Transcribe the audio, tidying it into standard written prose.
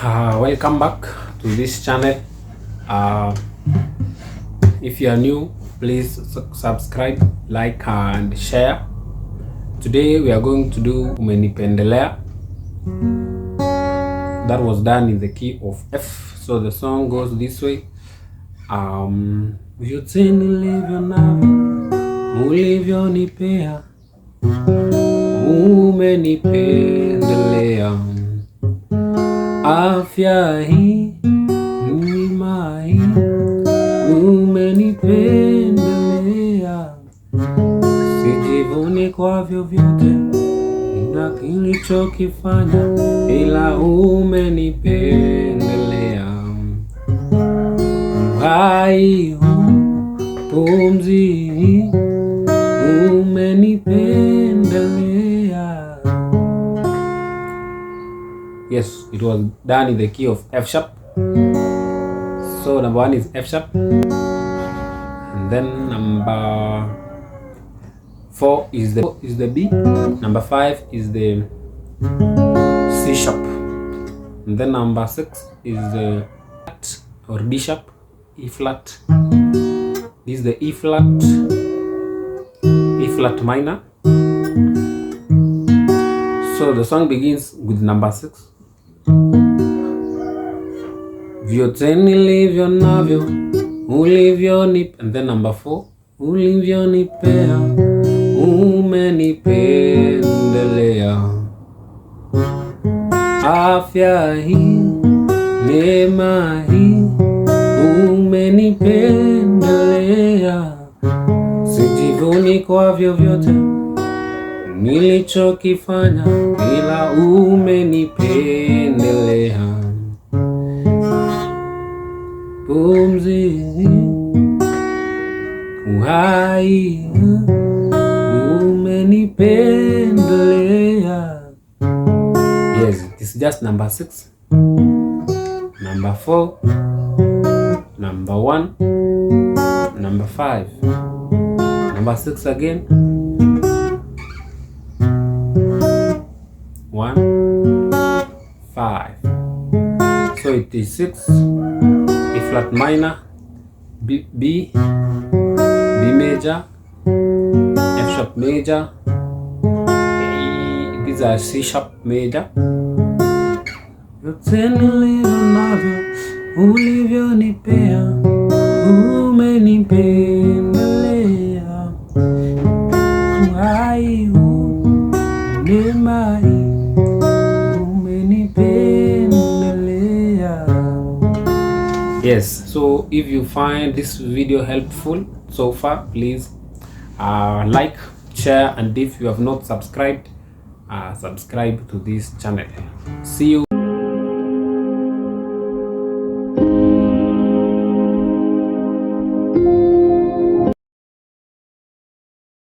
Welcome back to this channel. If you are new, please subscribe, like and share. Today we are going to do Umenipendelea. That was done in the key of F. So the song goes this way. Vyote nilivyo navyo ulivyonipea, umenipendelea. Afya hii, neema hii, umenipendelea. Sijivuni kwa vyovyote na kilichokifanya, ila umenipendelea. Uhai huu, pumzi hii, umenipendelea. Yes, it was done in the key of F sharp. So number 1 is F sharp, and then number 4 is the B, number 5 is the C sharp, and then number 6 is the flat or D sharp, E flat. This is the E flat minor. So the song begins with number 6. Vyote nilivyo navyo ulivyonipea, and then number 4, ulivyonipea, umenipendelea. Afya hii, neema hii, umenipendelea. Sijivuni kwa vyovyote nilichokifanya, ila umenipendelea. Pumzi, uhai, umenipendelea. Yes, it is just number 6, number 4, number 1, number 5, number 6 again, 1, 5. So it is 6, E flat minor, B major, F sharp major, these are C sharp major. Vyote nilivyo navyo ulivyonipea, umenipendelea. Uhai huu, neema hii, umenipendelea. Yes, so if you find this video helpful so far, please like, share, and if you have not subscribed, subscribe to this channel. See you.